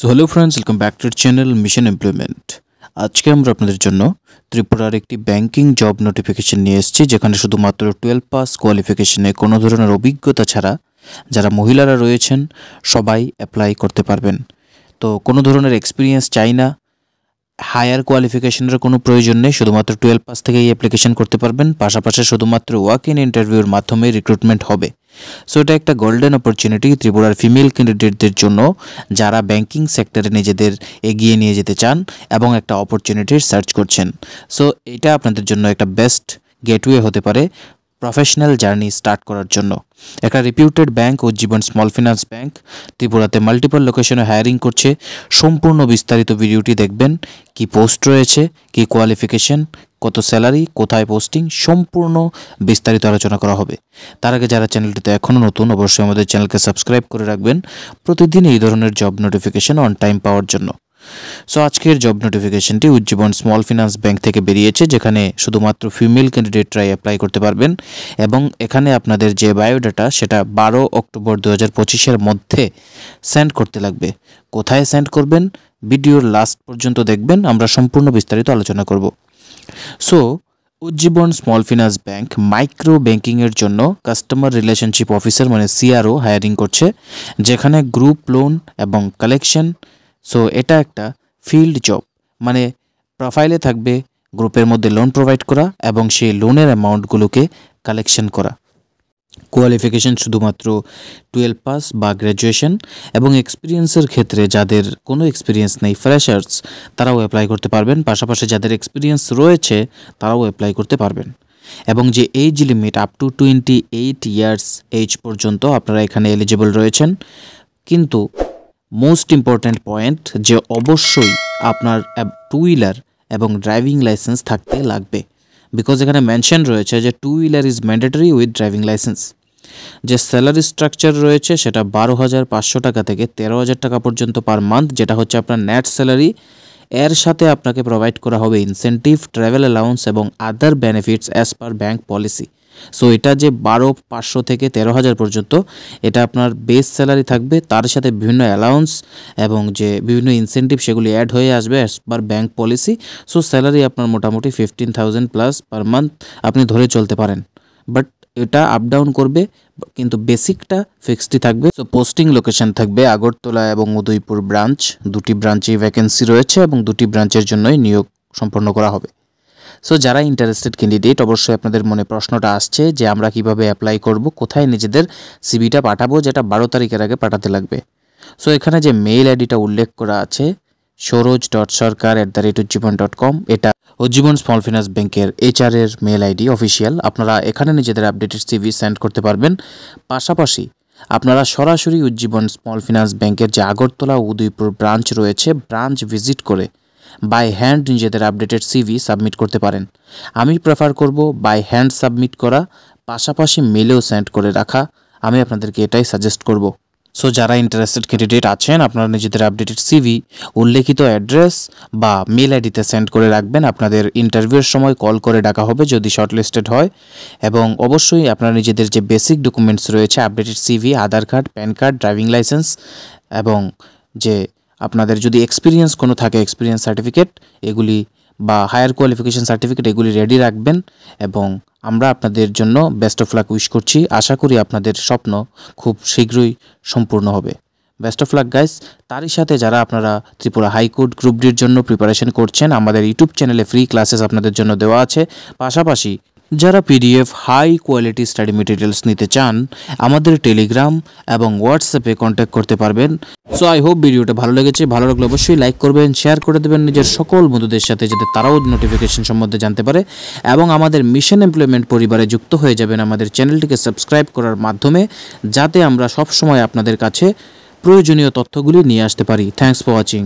So hello friends, welcome back to channel mission employment. আজকে আমরা আপনাদের জন্য ত্রিপুরার একটি ব্যাংকিং জব নোটিফিকেশন নিয়ে এসেছি, যেখানে শুধুমাত্র 12 পাস কোয়ালিফিকেশনে কোনো ধরনের অভিজ্ঞতা ছাড়া যারা মহিলারা রয়েছেন সবাই অ্যাপ্লাই করতে পারবেন। তো কোনো ধরনের এক্সপিরিয়েন্স চাই না, হায়ার কোয়ালিফিকেশনের কোনো প্রয়োজন নেই, শুধুমাত্র 12 পাস থেকেই অ্যাপ্লিকেশন করতে পারবেন। পাশাপাশি শুধুমাত্র ওয়াক ইন ইন্টারভিউর মাধ্যমে রিক্রুটমেন্ট হবে। সো এটা একটা গোল্ডেন অপরচুনিটি ত্রিপুরার ফিমেল ক্যান্ডিডেটদের জন্য, যারা ব্যাংকিং সেক্টরে নিজেদের এগিয়ে নিয়ে যেতে চান এবং একটা অপরচুনিটির সার্চ করছেন। সো এটা আপনাদের জন্য একটা বেস্ট গেটওয়ে হতে পারে প্রফেশনাল জার্নি স্টার্ট করার জন্য। একটা রিপিউটেড bank Ujjivan small finance bank ত্রিপুরাতে মাল্টিপল লোকেশনে হায়ারিং করছে। সম্পূর্ণ বিস্তারিত ভিডিওটি দেখবেন, কি পোস্ট রয়েছে, কি কোয়ালিফিকেশন, কত স্যালারি, কোথায় পোস্টিং, সম্পূর্ণ বিস্তারিত আলোচনা করা হবে। তার আগে যারা চ্যানেলটিতে এখনও নতুন, অবশ্যই আমাদের চ্যানেলকে সাবস্ক্রাইব করে রাখবেন প্রতিদিন এই ধরনের জব নোটিফিকেশন অন টাইম পাওয়ার জন্য। সো আজকের জব নোটিফিকেশনটি উজ্জীবন স্মল ফিনান্স ব্যাংক থেকে বেরিয়েছে, যেখানে শুধুমাত্র ফিমেল ক্যান্ডিডেটরাই অ্যাপ্লাই করতে পারবেন। এবং এখানে আপনাদের যে বায়োডাটা সেটা 12 অক্টোবর 2025-এর মধ্যে সেন্ড করতে লাগবে। কোথায় সেন্ড করবেন ভিডিওর লাস্ট পর্যন্ত দেখবেন, আমরা সম্পূর্ণ বিস্তারিত আলোচনা করব। So Ujjivan small finance bank micro ব্যাংকিংয়ের জন্য কাস্টমার রিলেশনশিপ অফিসার মানে সিআরও হায়ারিং করছে, যেখানে গ্রুপ লোন এবং কালেকশন। সো এটা একটা ফিল্ড জব, মানে প্রোফাইলে থাকবে গ্রুপের মধ্যে লোন প্রোভাইড করা এবং সেই লোনের অ্যামাউন্টগুলোকে কালেকশন করা। কোয়ালিফিকেশন শুধুমাত্র 12 পাস বা গ্র্যাজুয়েশন, এবং এক্সপিরিয়েন্সের ক্ষেত্রে যাদের কোনো এক্সপিরিয়েন্স নেই, ফ্রেশার্স, তারাও অ্যাপ্লাই করতে পারবেন। পাশাপাশি যাদের এক্সপিরিয়েন্স রয়েছে তারাও অ্যাপ্লাই করতে পারবেন। এবং যে age limit up to 28 years age পর্যন্ত আপনারা এখানে এলিজিবল রয়েছেন। কিন্তু মোস্ট ইম্পর্ট্যান্ট পয়েন্ট যে অবশ্যই আপনার টু হুইলার এবং ড্রাইভিং লাইসেন্স থাকতে লাগবে, বিকজ এখানে মেনশন রয়েছে যে two wheeler is mandatory with driving licence. যে স্যালারি স্ট্রাকচার রয়েছে সেটা 12,500 টাকা থেকে 13,000 টাকা পর্যন্ত পার মান্থ, যেটা হচ্ছে আপনার নেট স্যালারি। এর সাথে আপনাকে প্রোভাইড করা হবে ইনসেন্টিভ, ট্রাভেল অ্যালাউন্স এবং আদার benefits as per bank policy. So এটা যে 12,500 থেকে 13,000 পর্যন্ত, এটা আপনার বেস স্যালারি থাকবে, তার সাথে বিভিন্ন অ্যালাউন্স এবং যে বিভিন্ন ইনসেন্টিভ সেগুলি অ্যাড হয়ে আসবে as per bank policy. So salary আপনার মোটামুটি 15,000 প্লাস পার মান্থ আপনি ধরে চলতে পারেন, বাট এটা আপ ডাউন করবে, কিন্তু বেসিকটা ফিক্সডই থাকবে। সো পোস্টিং লোকেশন থাকবে আগরতলা এবং উদয়পুর ব্রাঞ্চ, দুটি ব্রাঞ্চেই ভ্যাকেন্সি রয়েছে এবং দুটি ব্রাঞ্চের জন্যই নিয়োগ সম্পন্ন করা হবে। সো যারা ইন্টারেস্টেড ক্যান্ডিডেট, অবশ্যই আপনাদের মনে প্রশ্নটা আসছে যে আমরা কিভাবে অ্যাপ্লাই করব, কোথায় নিজেদের সিভিটা পাঠাবো, যেটা 12 তারিখের আগে পাঠাতে লাগবে। সো এখানে যে মেইল আইডিটা উল্লেখ করা আছে soroj.sarkar@ujjiban.com, এটা উজ্জীবন স্মল ফিনান্স ব্যাংকের HR এর মেইল আইডি অফিসিয়াল। আপনারা এখানে নিজেদের আপডেটেড সিভি সেন্ড করতে পারবেন। পাশাপাশি আপনারা সরাসরি উজ্জীবন স্মল ফিনান্স ব্যাংকের যে আগরতলা উদয়পুর ব্রাঞ্চ রয়েছে, ব্রাঞ্চ ভিজিট করে বাই হ্যান্ড নিজেদের আপডেটেড সিভি সাবমিট করতে পারেন। আমি প্রেফার করব বাই হ্যান্ড সাবমিট করা, পাশাপাশি মেলেও সেন্ড করে রাখা। আমি আপনাদেরকে এটাই সাজেস্ট করব। সো যারা ইন্টারেস্টেড ক্যান্ডিডেট আছেন, আপনারা নিজেদের আপডেটেড সিভি উল্লেখিত অ্যাড্রেস বা মেল আইডিতে সেন্ড করে রাখবেন। আপনাদের ইন্টারভিউর সময় কল করে ডাকা হবে যদি শর্টলিস্টেড হয়। এবং অবশ্যই আপনারা নিজেদের যে বেসিক ডকুমেন্টস রয়েছে, updated CV, Aadhaar card, PAN card, driving licence এবং যে আপনাদের যদি এক্সপিরিয়েন্স কোনো থাকে এক্সপিরিয়েন্স সার্টিফিকেট, এগুলি বা হায়ার কোয়ালিফিকেশন সার্টিফিকেট, এগুলি রেডি রাখবেন। এবং আমরা আপনাদের জন্য বেস্ট অফ লাক উইশ করছি। আশা করি আপনাদের স্বপ্ন খুব শীঘ্রই সম্পূর্ণ হবে। Best of luck guys. তারই সাথে যারা আপনারা ত্রিপুরা হাইকোর্ট গ্রুপ ডির জন্য প্রিপারেশন করছেন, আমাদের ইউটিউব চ্যানেলে ফ্রি ক্লাসেস আপনাদের জন্য দেওয়া আছে। পাশাপাশি যারা PDF high quality study materials নিতে চান, আমাদের টেলিগ্রাম এবং হোয়াটসঅ্যাপে কন্ট্যাক্ট করতে পারবেন। সো আই হোপ ভিডিওটা ভালো লেগেছে। ভালো লাগলে অবশ্যই লাইক করবেন, শেয়ার করে দেবেন নিজের সকল বন্ধুদের সাথে, যাতে তারাও নোটিফিকেশন সম্বন্ধে জানতে পারে এবং আমাদের মিশন এমপ্লয়মেন্ট পরিবারে যুক্ত হয়ে যাবেন আমাদের চ্যানেলটিকে সাবস্ক্রাইব করার মাধ্যমে, যাতে আমরা সব সময় আপনাদের কাছে প্রয়োজনীয় তথ্যগুলি নিয়ে আসতে পারি। Thanks for watching.